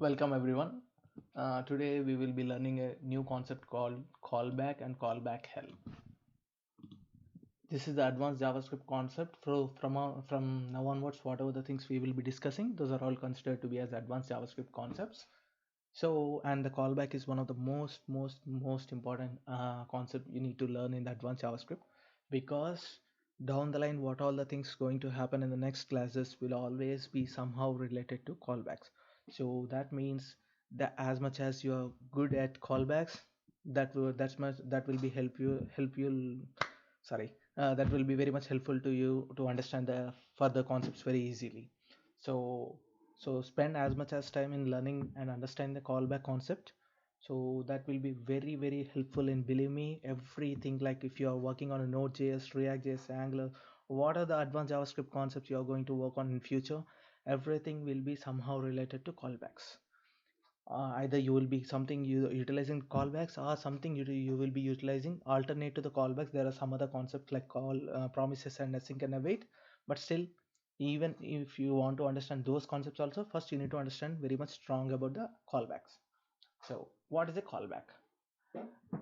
Welcome everyone. Today we will be learning a new concept called callback and callback help. This is the advanced JavaScript concept. From now onwards, whatever the things we will be discussing, those are all considered to be as advanced JavaScript concepts. So, and the callback is one of the most important concept you need to learn in the advanced JavaScript, because down the line, what all the things going to happen in the next classes will always be somehow related to callbacks. So that means that as much as you are good at callbacks, that will be help you sorry that will be very much helpful to you to understand the further concepts very easily. So spend as much as time in learning and understand the callback concept, so that will be very helpful. And believe me, everything, like if you are working on a Node.js, React.js, Angular, what are the advanced JavaScript concepts you are going to work on in future, everything will be somehow related to callbacks. Either you will be something you utilizing callbacks, or something you will be utilizing alternate to the callbacks. There are some other concepts like promises and async and await, but still, even if you want to understand those concepts also, first you need to understand very much strong about the callbacks. So what is a callback?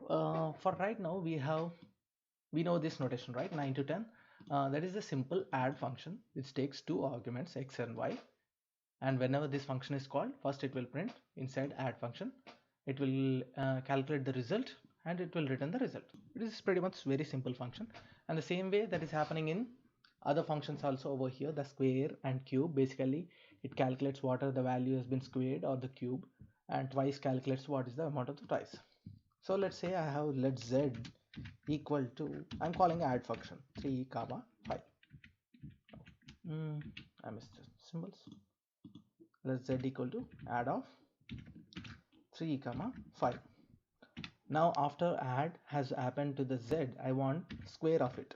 For right now, we know this notation, right? 9 to 10. That is a simple add function which takes two arguments, x and y, and whenever this function is called, first it will print inside add function, it will calculate the result, and it will return the result. It is pretty much very simple function, and the same way that is happening in other functions also over here. The square and cube, basically it calculates what are the value has been squared or the cube, and twice calculates what is the amount of the twice. So let's say I have, let z equal to, I'm calling add function 3 comma 5. I missed the symbols. Let z equal to add of 3 comma 5. Now after add has happened to the z, I want square of it.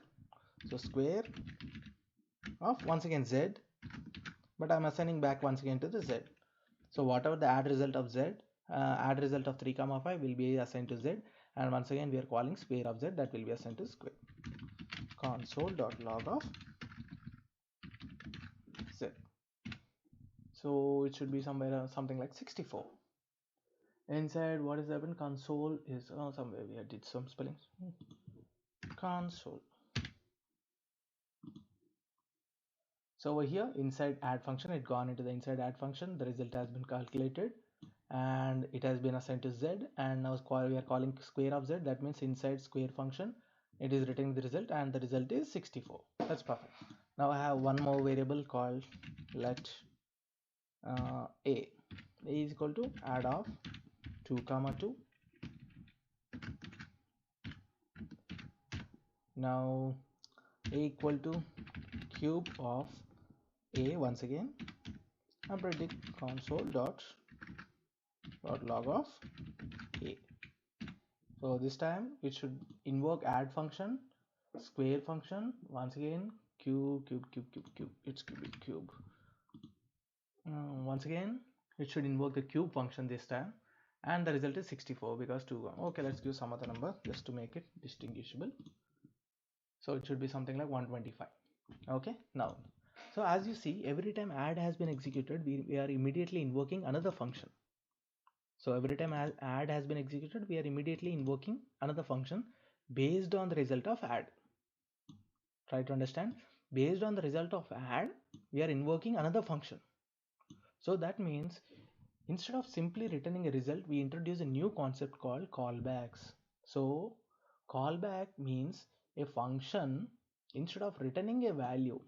So square of once again z, but I'm assigning back once again to the z. So whatever the add result of z, add result of 3 comma 5 will be assigned to z, and once again we are calling square of z, that will be assigned to square. Console.log of z. So it should be somewhere something like 64. Inside, what is happened? Console is somewhere we did some spellings. Console. So over here, inside add function, it gone into the inside add function. The result has been calculated, and it has been assigned to z. And now we are calling square of z. That means inside square function, it is returning the result, and the result is 64. That's perfect. Now I have one more variable called let a is equal to add of 2 comma 2. Now a equal to cube of a, once again I'm printing console.log of a. So this time it should invoke add function, square function, once again cube, it's cubic cube. Once again it should invoke the cube function this time, and the result is 64 because 2. Okay, let's give some other number just to make it distinguishable. So it should be something like 125. Okay, now so as you see, every time add has been executed, we are immediately invoking another function. So every time add has been executed, we are immediately invoking another function based on the result of add. Try to understand. Based on the result of add, we are invoking another function. So that means instead of simply returning a result, we introduce a new concept called callbacks. So callback means a function, instead of returning a value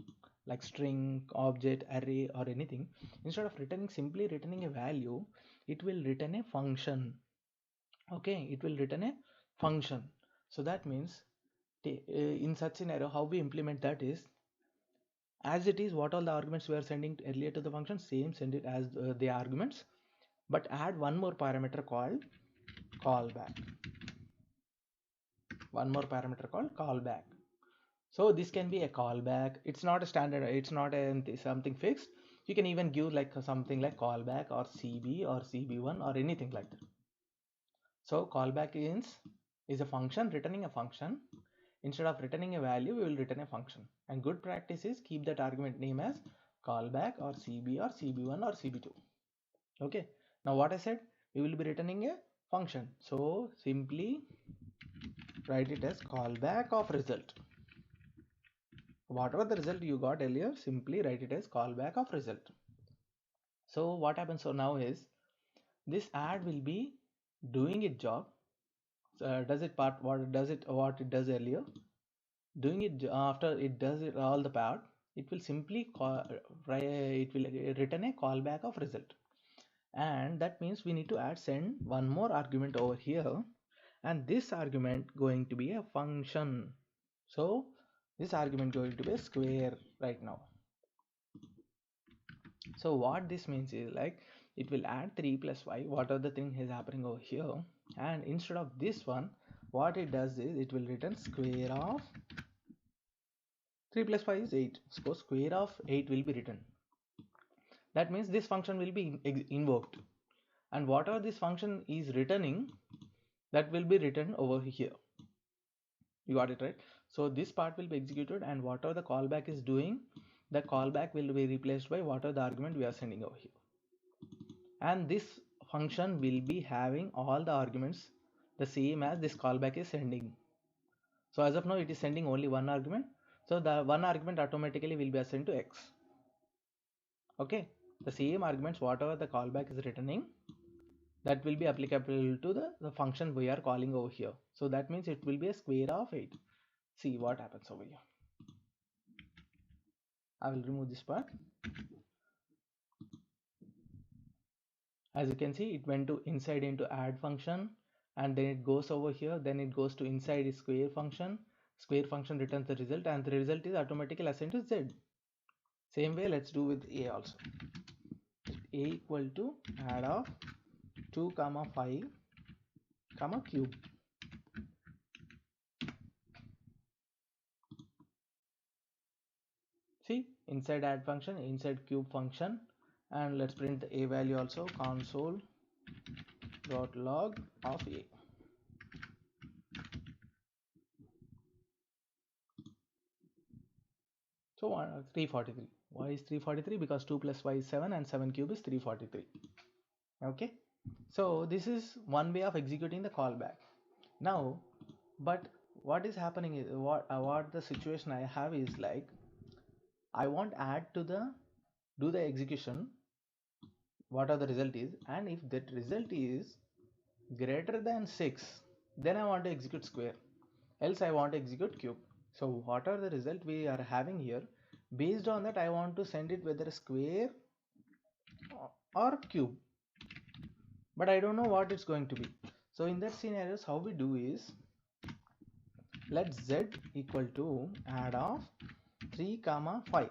like string, object, array, or anything, instead of simply returning a value, it will return a function. Okay, it will return a function. So that means in such scenario, how we implement that is, as it is, what all the arguments we are sending earlier to the function, same send it as the arguments, but add one more parameter called callback. One more parameter called callback. So this can be a callback. It's not a standard, it's not something fixed. You can even give like something like callback or CB or CB1 or anything like that. So callback is a function returning a function. Instead of returning a value, we will return a function. And good practice is keep that argument name as callback or CB or CB1 or CB2. Okay. Now what I said, we will be returning a function. So simply write it as callback of result. Whatever the result you got earlier, simply write it as callback of result. So what happens so now is this add will be doing its job. Does it part what it does earlier, doing it after it does it all the part, it will simply call, it will return a callback of result. And that means we need to send one more argument over here, and this argument going to be a function. So this argument going to be a square right now. So what this means is like it will add 3 plus 5, what are the thing is happening over here, and instead of this one, what it does is it will return square of 3 plus 5 is 8. So square of 8 will be written. That means this function will be invoked, and whatever this function is returning, that will be written over here. You got it right? So this part will be executed, and whatever the callback is doing, the callback will be replaced by whatever the argument we are sending over here. And this function will be having all the arguments the same as this callback is sending. So as of now it is sending only one argument, so the one argument automatically will be assigned to x. Okay, the same arguments whatever the callback is returning, that will be applicable to the function we are calling over here. So that means it will be a square of 8. See what happens over here. I will remove this part. As you can see, it went to inside into add function, and then it goes over here, then it goes to inside is square function. Square function returns the result, and the result is automatically assigned to z. Same way let's do with a also. A equal to add of 2 comma 5 comma cube. See, inside add function, inside cube function, and let's print the a value also, console dot log of a. So 343. Why is 343? Because 2 plus 5 is 7, and 7 cube is 343. Okay, so this is one way of executing the callback. Now, but what is happening is what the situation I have is like, I want add to the do the execution, what are the result is, and if that result is greater than 6, then I want to execute square, else I want to execute cube. So what are the result we are having here, based on that I want to send it whether square or cube, but I don't know what it's going to be. So in that scenarios, how we do is, let z equal to add of 3 comma 5,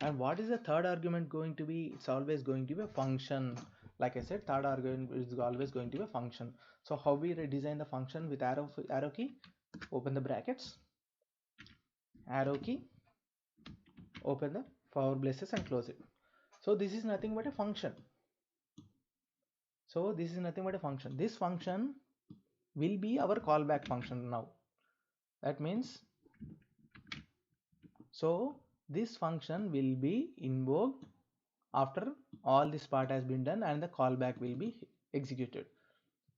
and what is the third argument going to be? It's always going to be a function. Like I said, third argument is always going to be a function. So how we redesign the function? With arrow key, open the brackets, arrow key, open the for braces and close it. So this is nothing but a function. So this is nothing but a function. This function will be our callback function now. That means, so this function will be invoked after all this part has been done, and the callback will be executed.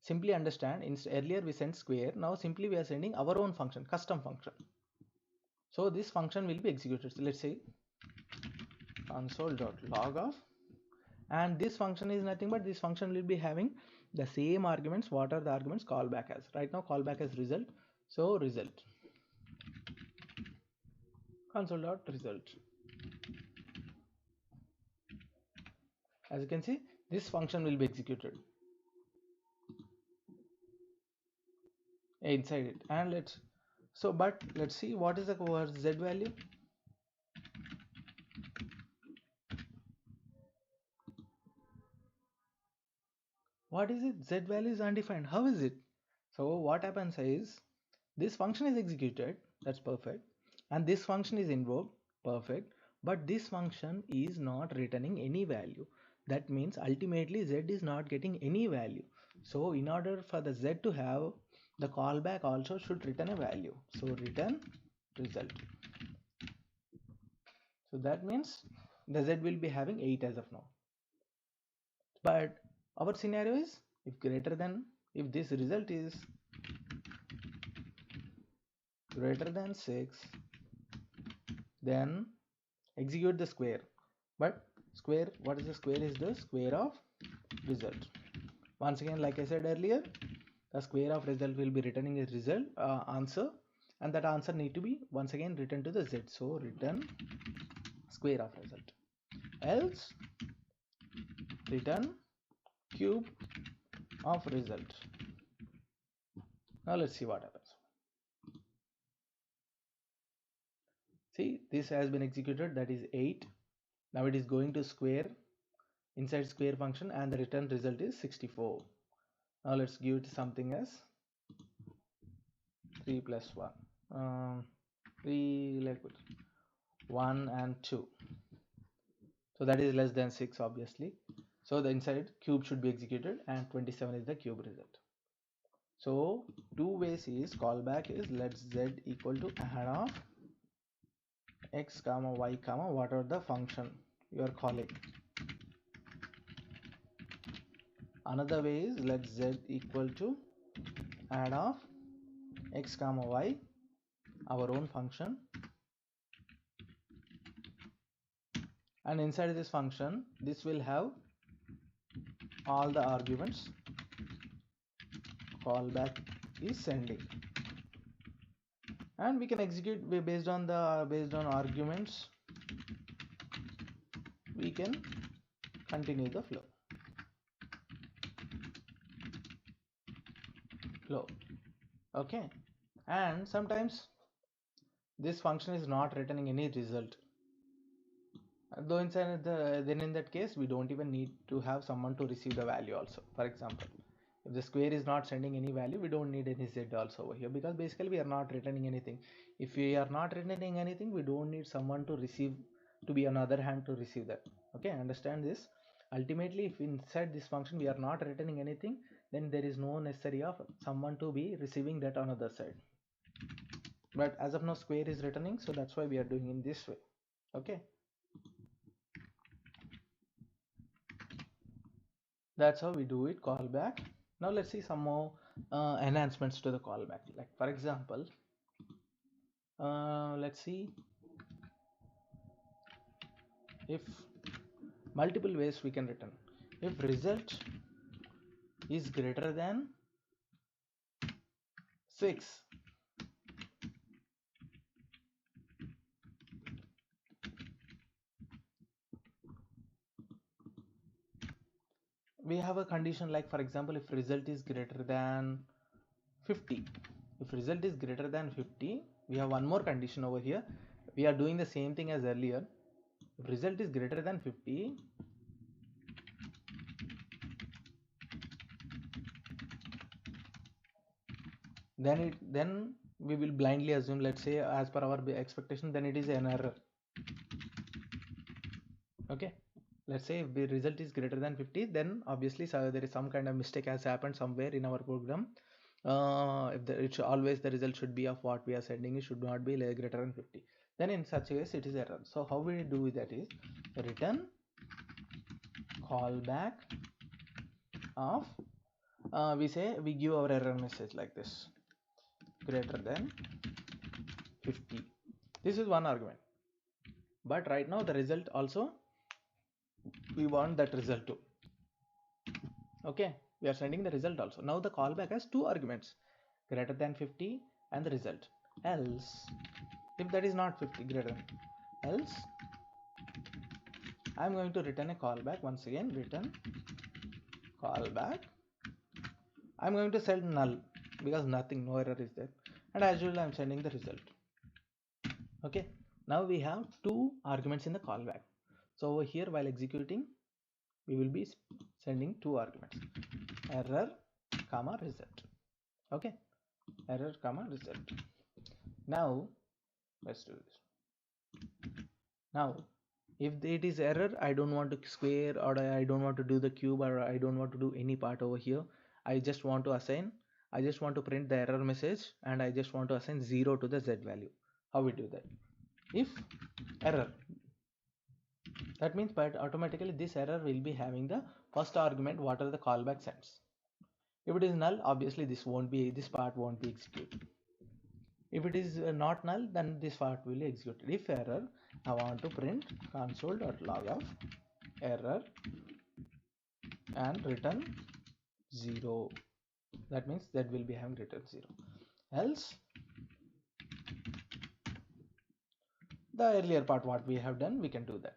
Simply understand, earlier we sent square, now simply we are sending our own function, custom function. So this function will be executed. So let's say console.log of, and this function is nothing but this function will be having the same arguments. What are the arguments callback has? Right now callback has result, so result, console.result. As you can see, this function will be executed inside it, and let's see what is the z value. What is it? Z value is undefined. How is it? So what happens is, this function is executed, that's perfect, and this function is invoked, perfect, but this function is not returning any value. That means ultimately z is not getting any value. So in order for the z to have, the callback also should return a value. So return result. So that means the z will be having 8 as of now. But Our scenario is if this result is greater than 6, then execute the square. But square, what is the square? Is the square of result. Once again, like I said earlier, the square of result will be returning a result answer, and that answer need to be once again written to the z. So return square of result, else return cube of result. Now let's see what happens. See, this has been executed, that is 8. Now it is going to square inside square function, and the return result is 64. Now let's give it something as 3 plus 1. 3, let's put 1 and 2. So that is less than 6 obviously. So the inside cube should be executed, and 27 is the cube result. So two ways is callback is let z equal to add of x comma y comma whatever the function you are calling. Another way is let z equal to add of x comma y, our own function, and inside this function this will have all the arguments callback is sending, and we can execute based on arguments. We can continue the flow. Okay, and sometimes this function is not returning any result, though inside then in that case we don't even need to have someone to receive the value also. For example, if the square is not sending any value, we don't need any z also over here, because basically we are not returning anything. If we are not returning anything, we don't need someone to receive, to be on the other hand to receive that. Okay, understand this. Ultimately, if inside this function we are not returning anything, then there is no necessary of someone to be receiving that on other side. But as of now square is returning, so that's why we are doing in this way. Okay, that's how we do it, callback. Now let's see some more enhancements to the callback. Like for example, let's see if multiple ways we can return. If result is greater than 6, we have a condition, like for example, if result is greater than 50. If result is greater than 50, we have one more condition over here. We are doing the same thing as earlier. If result is greater than 50, then we will blindly assume, let's say as per our expectation, then it is an error. Okay, let's say if the result is greater than 50, then obviously there is some kind of mistake has happened somewhere in our program. If always the result should be of what we are sending, it should not be greater than 50. Then in such a case it is error. So how we do that is return callback of we give our error message like this, greater than 50. This is one argument, but right now the result also we want that result too. Okay, we are sending the result also. Now the callback has two arguments, greater than 50 and the result. Else, if that is not 50 greater than, else I am going to return a callback. Once again, return callback. I am going to send null because nothing, no error is there, and as usual I am sending the result. Okay, now we have two arguments in the callback. So over here, while executing, we will be sending two arguments, error comma result. Okay, error comma result. Now let's do this. Now if it is error, I don't want to square, or I don't want to do the cube, or I don't want to do any part over here. I just want to print the error message, and I just want to assign 0 to the z value. How we do that? If error, That means but automatically this error will be having the first argument whatever the callback sends. If it is null, obviously this part won't be executed. If it is not null, then this part will be executed. If error, I want to print console.log of error and return 0. That means that will be having return 0. Else, the earlier part what we have done, we can do that.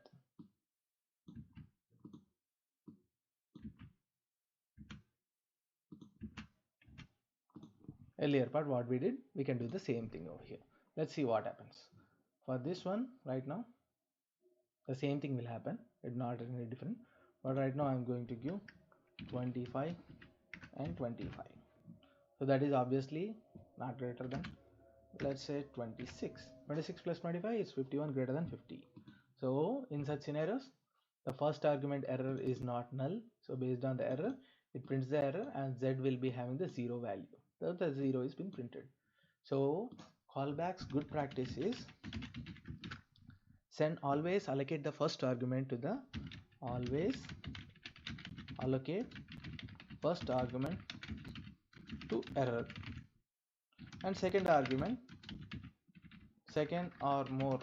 Earlier part what we did, we can do the same thing over here. Let's see what happens. For this one right now, the same thing will happen. It's not any different, but right now I'm going to give 25 and 25. So that is obviously not greater than, let's say 26. 26 plus 25 is 51 greater than 50. So in such scenarios, the first argument error is not null. So based on the error, it prints the error and Z will be having the 0 value. So the 0 is been printed. So callback's good practice is always allocate the first argument to the first argument to error and second argument second or more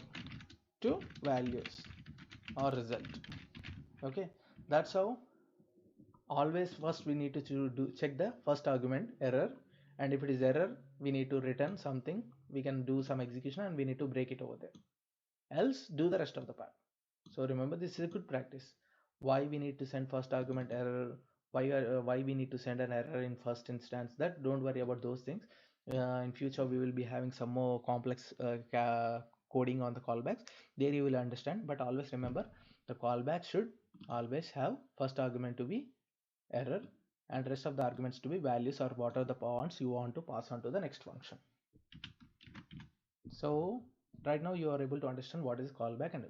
to values or result. Okay, that's how always first we need to check the first argument error, and if it is error we need to return something, we can do some execution and we need to break it over there, else do the rest of the part. So remember, this is a good practice. Why we need to send first argument error, why we need to send an error in first instance, that don't worry about those things. In future we will be having some more complex coding on the callbacks, there you will understand. But always remember, the callback should always have first argument to be error and rest of the arguments to be values or what are the points you want to pass on to the next function. So right now you are able to understand what is callback, and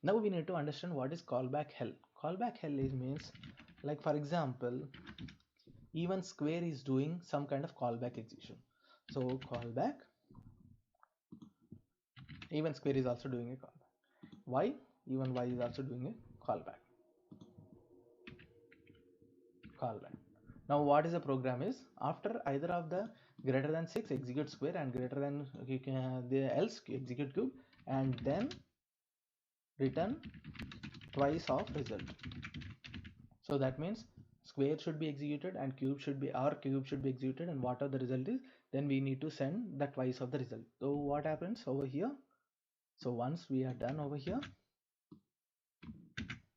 now we need to understand what is callback hell. Callback hell is means, like for example, even square is doing some kind of callback execution. So callback, even square is also doing a callback. Why? Even y is also doing a callback. Now what is the program is, after either of the greater than 6 execute square and greater than the else execute cube, and then return twice of result. So that means square should be executed and cube should be executed, and whatever the result is, then we need to send the twice of the result. So what happens over here? So once we are done over here,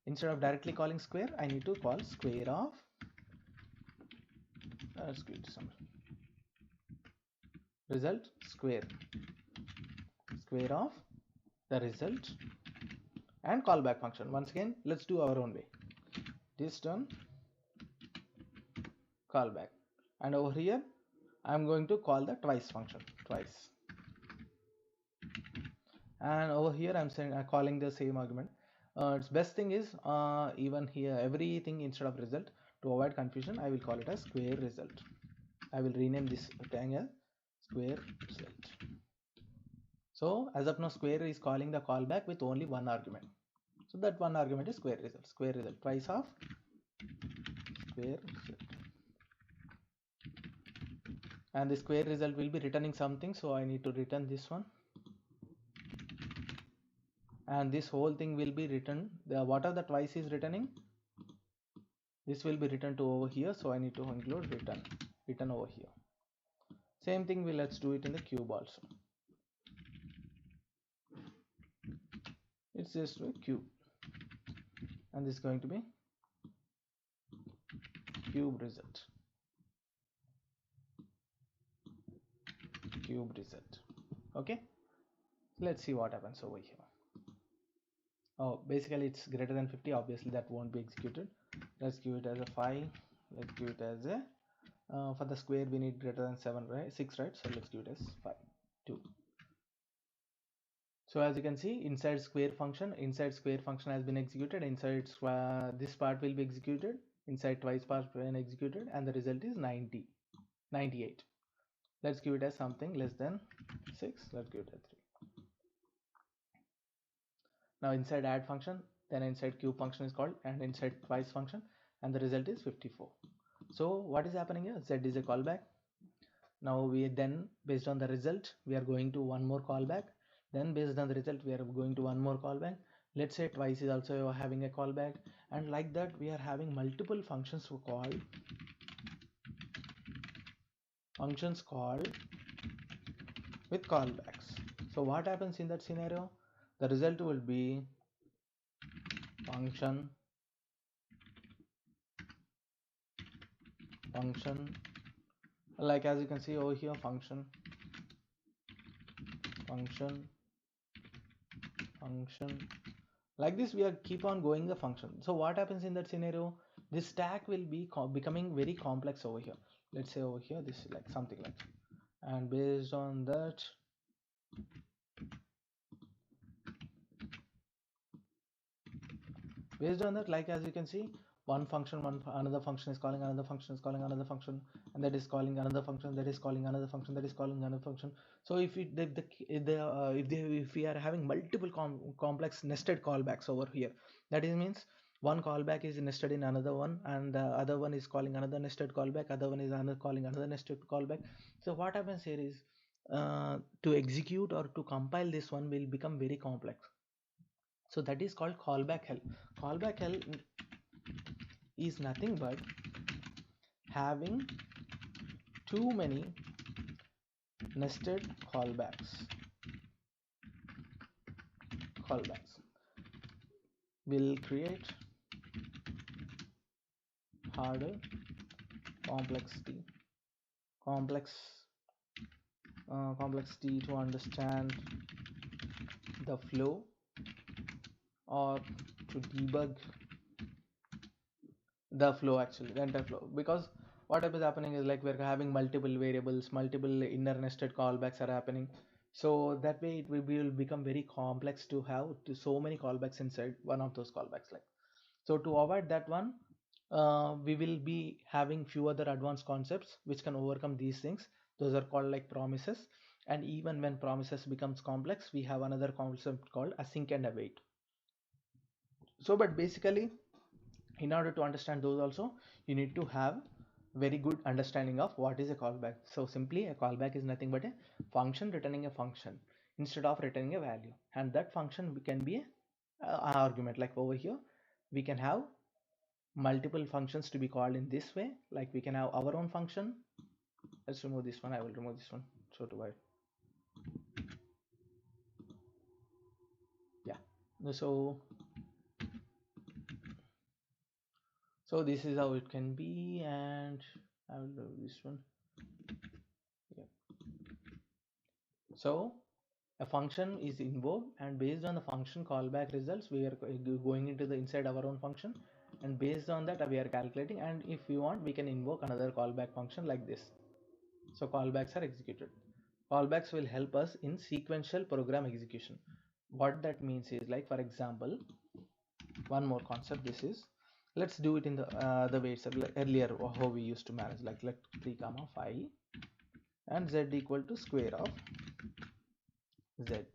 instead of directly calling square, I need to call square of result square of the result and callback function. Once again, let's do our own way. This done callback, and over here I'm going to call the twice function twice, and over here I'm calling the same argument. Its best thing is even here everything instead of result, to avoid confusion I will call it as square result. I will rename this thing as square result. So as of now square is calling the callback with only one argument, so that one argument is square result twice of square result, and the square result will be returning something, so I need to return this one, and this whole thing will be written, what are the twice is returning, this will be written to over here, so I need to include return over here. Same thing, let's do it in the cube also. It's just a cube, and this is going to be cube result. Okay, let's see what happens over here. Oh, basically it's greater than 50, obviously that won't be executed. Let's give it as a 5. Let's give it as a for the square we need greater than 7, right? 6, right? So let's give it as 5 2. So as you can see, inside square function has been executed. Inside this part will be executed, inside twice part when executed, and the result is 98. Let's give it as something less than 6. Let's give it as 3. Now inside add function, then inside cube function is called, and inside twice function, and the result is 54. So what is happening here? Z is a callback. Now we then, based on the result, we are going to one more callback. Then based on the result, we are going to one more callback. Let's say twice is also having a callback, and like that we are having multiple functions called with callbacks. So what happens in that scenario? The result will be function, like as you can see over here, function, like this we are keep on going the function. So what happens in that scenario? This stack will be becoming very complex over here. Let's say over here this is like something like that. And based on that, like as you can see, one function, another function is calling another function, and that is calling another function, that is calling another function, that is calling another function. So if we are having multiple complex nested callbacks over here, that means one callback is nested in another one, and the other one is calling another nested callback, other one is calling another nested callback. So what happens here is, to execute or to compile this one will become very complex. So that is called callback hell. Callback hell is nothing but having too many nested callbacks will create harder complexity to understand the flow or to debug the flow, actually the entire flow. Because what is happening is, like, we're having multiple variables, multiple inner nested callbacks are happening, so that way it will become very complex to have so many callbacks inside one of those callbacks. Like, so to avoid that one, we will be having few other advanced concepts which can overcome these things. Those are called like promises. And even when promises becomes complex, we have another concept called async and await. So but basically, in order to understand those also, you need to have very good understanding of what is a callback. So simply, a callback is nothing but a function returning a function instead of returning a value, and that function can be an argument. Like over here we can have multiple functions to be called in this way. Like we can have our own function. Let's remove this one. I will remove this one, so to wide. Yeah, so this is how it can be, and I will do this one. Yeah. So a function is invoked, and based on the function callback results, we are going into the inside our own function, and based on that we are calculating. And if we want, we can invoke another callback function like this. So callbacks are executed. Callbacks will help us in sequential program execution. What that means is, like, for example, one more concept. This is, let's do it in the way it's earlier how we used to manage, like let 3 comma 5 and z equal to square of z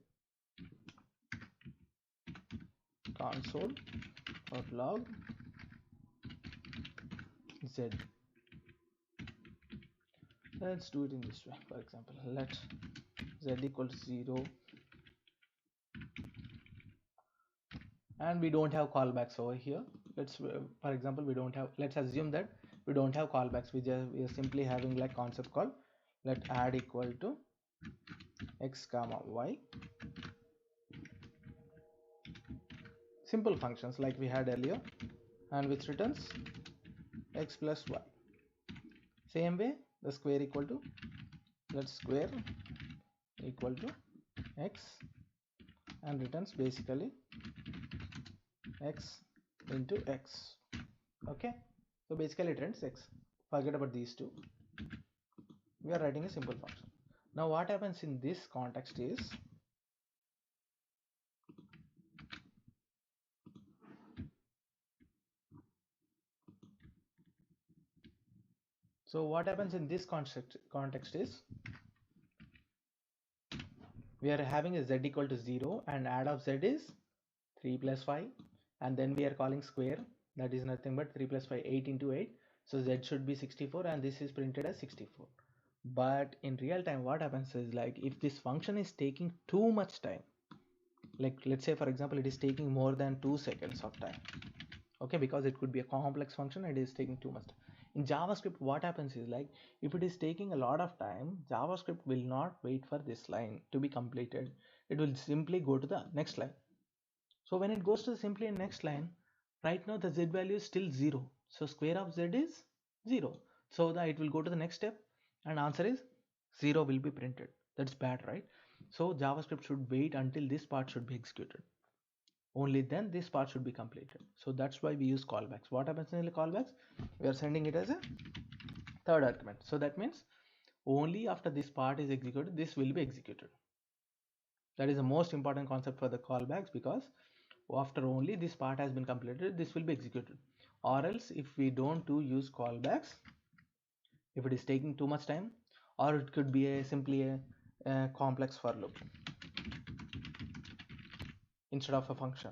console of log z. Let's do it in this way. For example, let z equal to 0, and we don't have callbacks over here. Let's for example, we don't have, let's assume that we don't have callbacks. We are simply having like concept called let add equal to x comma y, simple functions like we had earlier, and which returns x plus y. Same way, the square equal to, let square equal to x, and returns basically x into x. Okay, so basically it returns x. Forget about these two. We are writing a simple function. Now what happens in this context is, context is, we are having a z equal to 0, and add of z is 3 plus 5. and then we are calling square, that is nothing but 3 plus 5, 8 into 8. So z should be 64 and this is printed as 64. But in real time what happens is, like, if this function is taking too much time, like let's say for example it is taking more than 2 seconds of time, okay, because it could be a complex function, it is taking too much time. In JavaScript what happens is, like, if it is taking a lot of time, JavaScript will not wait for this line to be completed, it will simply go to the next line. So when it goes to the simply next line, right now the z value is still 0, so square of z is 0, so that it will go to the next step and answer is 0 will be printed. That's bad, right? So JavaScript should wait until this part should be executed, only then this part should be completed. So that's why we use callbacks. What happens in the callbacks? We are sending it as a third argument, so that means only after this part is executed this will be executed. That is the most important concept for the callbacks, because after only this part has been completed this will be executed. Or else if we don't do use callbacks, if it is taking too much time, or it could be a simply a complex for loop instead of a function.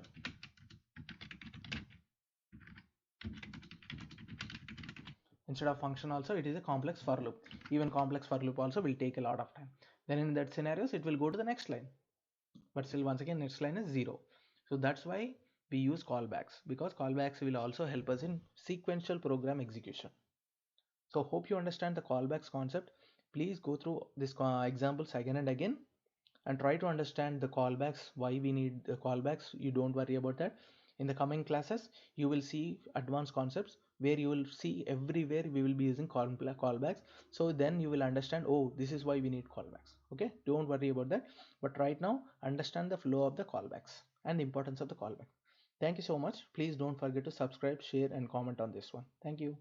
Instead of function also it is a complex for loop. Even complex for loop also will take a lot of time. Then in that scenarios it will go to the next line, but still once again next line is 0. So that's why we use callbacks, because callbacks will also help us in sequential program execution. So hope you understand the callbacks concept. Please go through this examples again and again and try to understand the callbacks, why we need the callbacks. You don't worry about that. In the coming classes you will see advanced concepts where you will see everywhere we will be using callbacks. So then you will understand, oh, this is why we need callbacks. Okay, don't worry about that, but right now understand the flow of the callbacks and the importance of the callback. Thank you so much. Please don't forget to subscribe, share and comment on this one. Thank you.